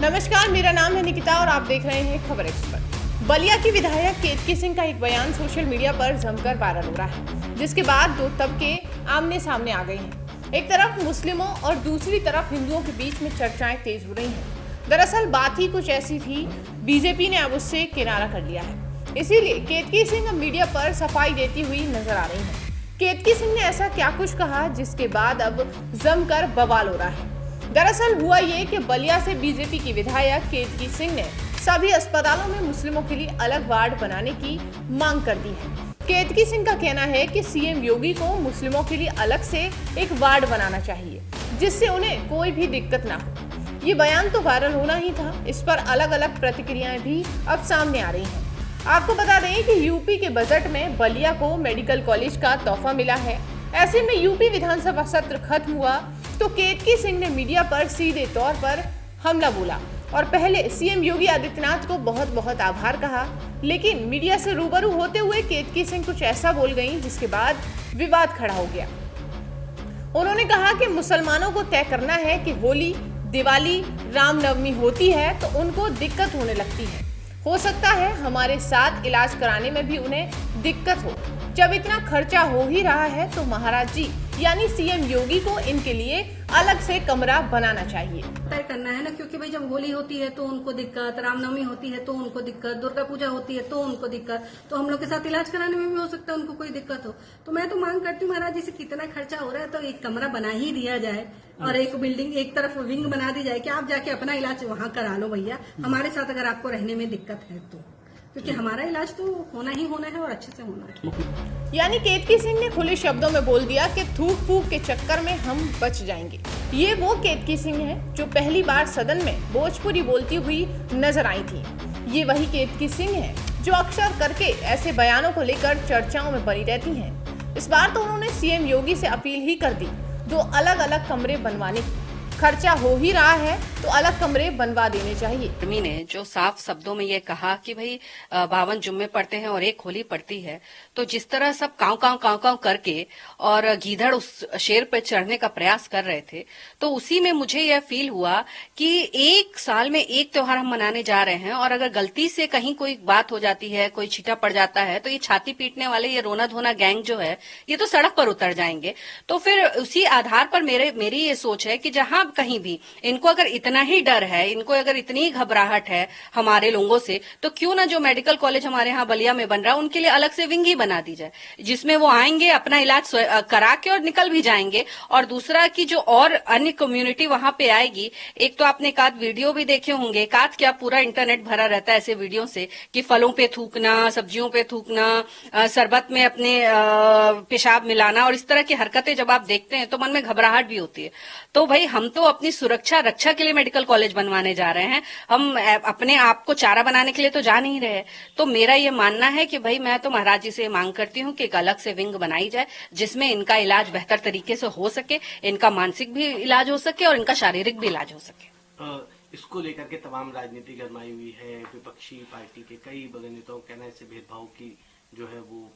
नमस्कार, मेरा नाम है निकिता और आप देख रहे हैं खबर एक्सपर्ट। बलिया की विधायक केतकी सिंह का एक बयान सोशल मीडिया पर जमकर वायरल हो रहा है, जिसके बाद दो तबके आमने सामने आ गए हैं। एक तरफ मुस्लिमों और दूसरी तरफ हिंदुओं के बीच में चर्चाएं तेज हो रही हैं। दरअसल बात ही कुछ ऐसी थी, बीजेपी ने अब उससे किनारा कर लिया है। इसीलिए केतकी सिंह अब मीडिया पर सफाई देती हुई नजर आ रही है। केतकी सिंह ने ऐसा क्या कुछ कहा जिसके बाद अब जमकर बवाल हो रहा है। दरअसल हुआ ये कि बलिया से बीजेपी की विधायक केतकी सिंह ने सभी अस्पतालों में मुस्लिमों के लिए अलग वार्ड बनाने की मांग कर दी है। केतकी सिंह का कहना है कि सीएम योगी को मुस्लिमों के लिए अलग से एक वार्ड बनाना चाहिए, जिससे उन्हें कोई भी दिक्कत ना हो। ये बयान तो वायरल होना ही था। इस पर अलग अलग प्रतिक्रियाएं भी अब सामने आ रही हैं। आपको बता दें कि यूपी के बजट में बलिया को मेडिकल कॉलेज का तोहफा मिला है। ऐसे में यूपी विधानसभा सत्र खत्म हुआ तो केतकी सिंह ने मीडिया पर सीधे तौर पर हमला बोला और पहले सीएम योगी आदित्यनाथ को बहुत बहुत आभार कहा, लेकिन मीडिया से रूबरू होते हुए केतकी सिंह कुछ ऐसा बोल गईं जिसके बाद विवाद खड़ा हो गया। उन्होंने कहा कि मुसलमानों को तय करना है कि होली, दिवाली, रामनवमी होती है तो उनको दिक्कत होने लगती है। हो सकता है हमारे साथ इलाज कराने में भी उन्हें दिक्कत हो। जब इतना खर्चा हो ही रहा है तो महाराज जी यानी सीएम योगी को इनके लिए अलग से कमरा बनाना चाहिए। तय करना है ना, क्योंकि भाई जब होली होती है तो उनको दिक्कत, रामनवमी होती है तो उनको दिक्कत, दुर्गा पूजा होती है तो उनको दिक्कत, तो हम लोग के साथ इलाज कराने में भी हो सकता है उनको कोई दिक्कत हो। तो मैं तो मांग करती हूँ महाराज जी से, कितना खर्चा हो रहा है तो एक कमरा बना ही दिया जाए और एक बिल्डिंग, एक तरफ विंग बना दी जाए कि आप जाके अपना इलाज वहाँ करा लो भैया, हमारे साथ अगर आपको रहने में दिक्कत है तो, क्योंकि हमारा इलाज तो होना ही होना है और अच्छे से होना है। यानी केतकी सिंह ने खुले शब्दों में बोल दिया कि थूक फूक के चक्कर में हम बच जाएंगे। ये वो केतकी सिंह है जो पहली बार सदन में भोजपुरी बोलती हुई नजर आई थी। ये वही केतकी सिंह है जो अक्सर करके ऐसे बयानों को लेकर चर्चाओं में बनी रहती हैं। इस बार तो उन्होंने सीएम योगी से अपील ही कर दी, दो अलग अलग कमरे बनवाने की। खर्चा हो ही रहा है तो अलग कमरे बनवा देने चाहिए। आदमी ने जो साफ शब्दों में ये कहा कि भाई 52 जुम्मे पड़ते हैं और एक होली पड़ती है, तो जिस तरह सब काव काव काव काव करके और गीधड़ उस शेर पे चढ़ने का प्रयास कर रहे थे, तो उसी में मुझे यह फील हुआ कि एक साल में एक त्योहार हम मनाने जा रहे हैं और अगर गलती से कहीं कोई बात हो जाती है, कोई छीटा पड़ जाता है, तो ये छाती पीटने वाले ये रोना धोना गैंग जो है ये तो सड़क पर उतर जाएंगे। तो फिर उसी आधार पर मेरी ये सोच है कि जहां कहीं भी इनको अगर इतना ही डर है, इनको अगर इतनी घबराहट है हमारे लोगों से, तो क्यों ना जो मेडिकल कॉलेज हमारे यहाँ बलिया में बन रहा है उनके लिए अलग से विंग ही बना दी जाए, जिसमें वो आएंगे अपना इलाज करा के और निकल भी जाएंगे। और दूसरा कि जो और अन्य कम्युनिटी वहां पे आएगी, एक तो आपने एक आध वीडियो भी देखे होंगे, एक आध क्या पूरा इंटरनेट भरा रहता है ऐसे वीडियो से कि फलों पे थूकना, सब्जियों पे थूकना, शरबत में अपने पेशाब मिलाना और इस तरह की हरकतें जब आप देखते हैं तो मन में घबराहट भी होती है। तो भाई हम तो अपनी सुरक्षा रक्षा के लिए मेडिकल कॉलेज बनवाने जा रहे हैं, हम अपने आप को चारा बनाने के लिए तो जा नहीं रहे। तो मेरा ये मानना है कि भाई मैं तो महाराज जी से मांग करती हूँ कि एक अलग से विंग बनाई जाए जिसमें इनका इलाज बेहतर तरीके से हो सके, इनका मानसिक भी इलाज हो सके और इनका शारीरिक भी इलाज हो सके। इसको लेकर के तमाम राजनीति गरमाई हुई है। विपक्षी पार्टी के कई बड़े नेताओं का कहना है इससे भेदभाव की जो है वो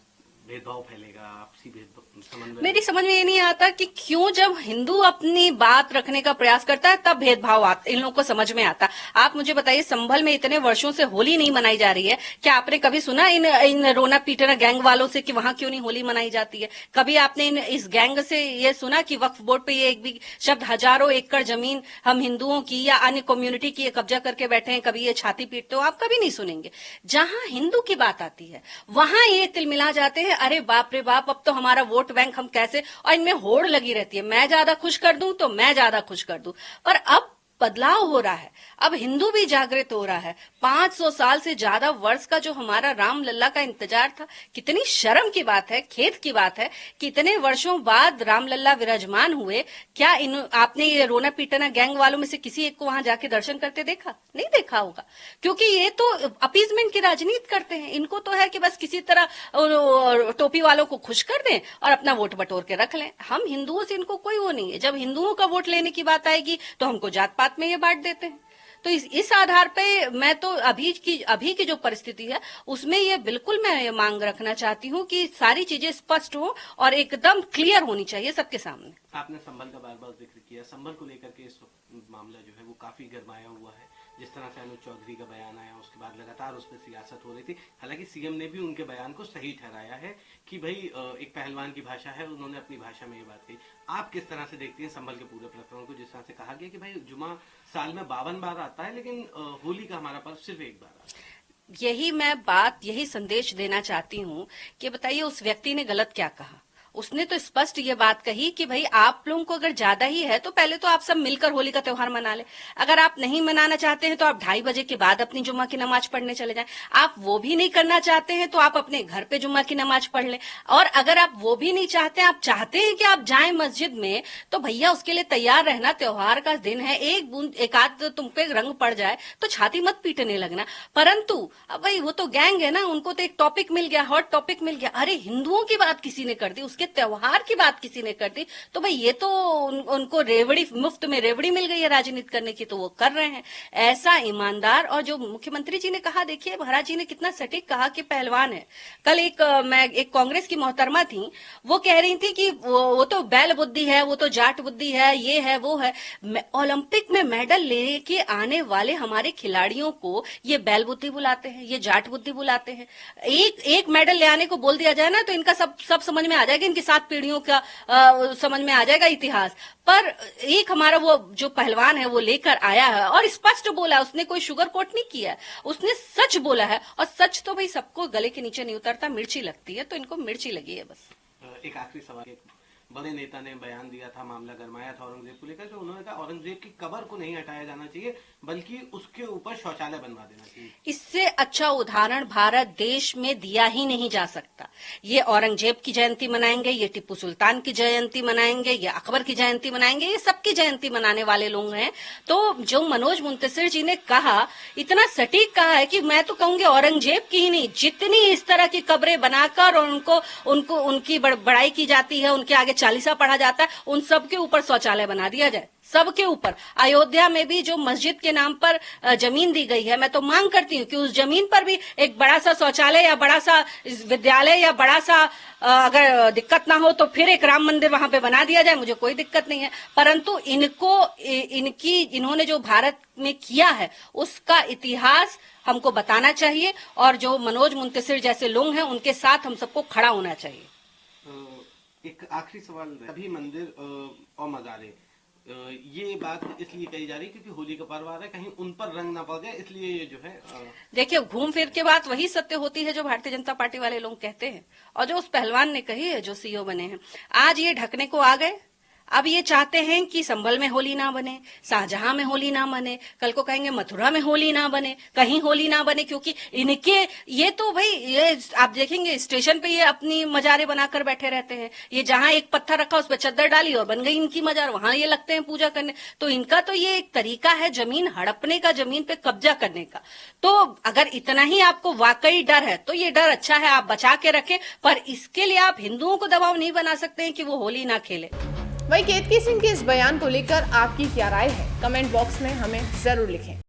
भेदभाव फैलेगा, आपसी भेदभाव समन्वय। मेरी समझ में ये नहीं आता कि क्यों जब हिंदू अपनी बात रखने का प्रयास करता है तब भेदभाव इन लोगों को समझ में आता। आप मुझे बताइए, संभल में इतने वर्षों से होली नहीं मनाई जा रही है, क्या आपने कभी सुना इन रोना पीटना गैंग वालों से कि वहां क्यों नहीं होली मनाई जाती है? कभी आपने इस गैंग से ये सुना कि वक्फ बोर्ड पे ये एक भी शब्द, हजारों एकड़ जमीन हम हिंदुओं की या अन्य कम्युनिटी की कब्जा करके बैठे हैं, कभी ये छाती पीटते हो? आप कभी नहीं सुनेंगे। जहां हिंदू की बात आती है वहां ये तिलमिला जाते हैं, अरे बाप रे बाप, अब तो हमारा वोट बैंक हम कैसे, और इनमें होड़ लगी रहती है, मैं ज्यादा खुश कर दूं तो मैं ज्यादा खुश कर दूं। पर अब बदलाव हो रहा है, अब हिंदू भी जागृत हो रहा है। 500 साल से ज्यादा वर्ष का जो हमारा राम लल्ला का इंतजार था, कितनी शर्म की बात है, खेद की बात है कि इतने वर्षों बाद राम लल्ला विराजमान हुए। क्या आपने ये रोना पीटना गैंग वालों में से किसी एक को वहां जाके दर्शन करते देखा? नहीं देखा होगा, क्योंकि ये तो अपीजमेंट की राजनीति करते हैं। इनको तो है कि बस किसी तरह टोपी वालों को खुश कर दें और अपना वोट बटोर के रख लें। हम हिंदुओं से इनको कोई वो नहीं है। जब हिंदुओं का वोट लेने की बात आएगी तो हमको जात पात में ये बांट देते हैं। तो इस आधार पे मैं तो अभी की जो परिस्थिति है उसमें ये बिल्कुल मैं ये मांग रखना चाहती हूँ कि सारी चीजें स्पष्ट हो और एकदम क्लियर होनी चाहिए सबके सामने। आपने संभल का बार बार जिक्र किया, संभल को लेकर के इस मामला जो है वो काफी गरमाया हुआ है। जिस तरह से अनुज चौधरी का बयान आया उसके बाद लगातार उस पर सियासत हो रही थी। हालांकि सीएम ने भी उनके बयान को सही ठहराया है कि भाई एक पहलवान की भाषा है, उन्होंने अपनी भाषा में ये बात कही। आप किस तरह से देखती हैं संभल के पूरे प्रकरण को, जिस तरह से कहा गया कि भाई जुमा साल में 52 बार आता है लेकिन होली का हमारा पर्व सिर्फ एक बार आता है। यही संदेश देना चाहती हूँ कि बताइए उस व्यक्ति ने गलत क्या कहा। उसने तो स्पष्ट ये बात कही कि भाई आप लोगों को अगर ज्यादा ही है तो पहले तो आप सब मिलकर होली का त्योहार मना ले। अगर आप नहीं मनाना चाहते हैं तो आप 2:30 बजे के बाद अपनी जुम्मा की नमाज पढ़ने चले जाएं। आप वो भी नहीं करना चाहते हैं तो आप अपने घर पे जुम्मा की नमाज पढ़ लें। और अगर आप वो भी नहीं चाहते, आप चाहते हैं कि आप जाएं मस्जिद में, तो भैया उसके लिए तैयार रहना। त्योहार का दिन है, एक बूंद एक आध तुम पे रंग पड़ जाए तो छाती मत पीटने लगना। परंतु अब भाई वो तो गैंग है ना, उनको तो एक टॉपिक मिल गया, हॉट टॉपिक मिल गया। अरे हिंदुओं की बात किसी ने कर दी, उसके त्योहार की बात किसी ने कर दी, तो भाई ये तो उनको रेवड़ी, मुफ्त में रेवड़ी मिल गई है राजनीति करने की, तो वो कर रहे हैं। ऐसा ईमानदार, और जो मुख्यमंत्री जी ने कहा, देखिए महाराज जी ने कितना सटीक कहा कि पहलवान है। कल मैं एक कांग्रेस की मोहतरमा थी, वो कह रही थी कि वो तो बैल बुद्धि है, वो तो जाट बुद्धि है, ये है वो है। ओलंपिक में मेडल लेके आने वाले हमारे खिलाड़ियों को ये बैल बुद्धि बुलाते हैं, ये जाट बुद्धि बुलाते हैं। एक मेडल ले आने को बोल दिया जाए ना तो इनका सब समझ में आ जाएगा, इनकी 7 पीढ़ियों का समझ में आ जाएगा इतिहास। पर एक हमारा वो जो पहलवान है वो लेकर आया है और स्पष्ट बोला, उसने कोई शुगर कोट नहीं किया, उसने सच बोला है। और सच तो भाई सबको गले के नीचे नहीं उतरता, मिर्ची लगती है, तो इनको मिर्ची लगी है बस। एक आखिरी सवाल, एक बड़े नेता ने बयान दिया था, मामला गरमाया था औरंगजेब को लेकर, तो उन्होंने कहा औरंगजेब की कब्र को नहीं हटाया जाना चाहिए बल्कि उसके ऊपर शौचालय बनवा देना चाहिए। इससे अच्छा उदाहरण भारत देश में दिया ही नहीं जा सकता। ये औरंगजेब की जयंती मनाएंगे, ये टिप्पू सुल्तान की जयंती मनाएंगे, ये अकबर की जयंती मनाएंगे, ये सबकी जयंती मनाने वाले लोग हैं। तो जो मनोज मुंतशिर जी ने कहा, इतना सटीक कहा है कि मैं तो कहूंगी औरंगजेब की ही नहीं, जितनी इस तरह की कब्रें बनाकर और उनको उनकी बड़ाई की जाती है, उनके आगे चालीसा पढ़ा जाता है, उन सब के ऊपर शौचालय बना दिया जाए, सबके ऊपर। अयोध्या में भी जो मस्जिद के नाम पर जमीन दी गई है, मैं तो मांग करती हूँ कि उस जमीन पर भी एक बड़ा सा शौचालय या बड़ा सा विद्यालय या बड़ा सा, अगर दिक्कत ना हो तो फिर एक राम मंदिर वहां पे बना दिया जाए, मुझे कोई दिक्कत नहीं है। परंतु इन्होंने जो भारत में किया है उसका इतिहास हमको बताना चाहिए, और जो मनोज मुंतशिर जैसे लोग हैं उनके साथ हम सबको खड़ा होना चाहिए। एक आखिरी सवाल, सभी मंदिर और मज़ारे, ये बात इसलिए कही जा रही है क्योंकि होली का पर्व आ रहा है, कहीं उन पर रंग ना पड़ जाए, इसलिए ये जो है देखिए घूम फिर के बात वही सत्य होती है जो भारतीय जनता पार्टी वाले लोग कहते हैं, और जो उस पहलवान ने कही है, जो सीईओ बने हैं, आज ये ढकने को आ गए। अब ये चाहते हैं कि संभल में होली ना बने, शाहजहां में होली ना बने, कल को कहेंगे मथुरा में होली ना बने, कहीं होली ना बने, क्योंकि इनके ये तो भाई ये आप देखेंगे स्टेशन पे ये अपनी मजारे बनाकर बैठे रहते हैं। ये जहां एक पत्थर रखा उस पर चद्दर डाली और बन गई इनकी मजार, वहां ये लगते हैं पूजा करने। तो इनका तो ये एक तरीका है जमीन हड़पने का, जमीन पे कब्जा करने का। तो अगर इतना ही आपको वाकई डर है तो ये डर अच्छा है, आप बचा के रखें, पर इसके लिए आप हिंदुओं को दबाव नहीं बना सकते हैं कि वो होली ना खेले। वहीं केतकी सिंह के इस बयान को लेकर आपकी क्या राय है, कमेंट बॉक्स में हमें जरूर लिखें।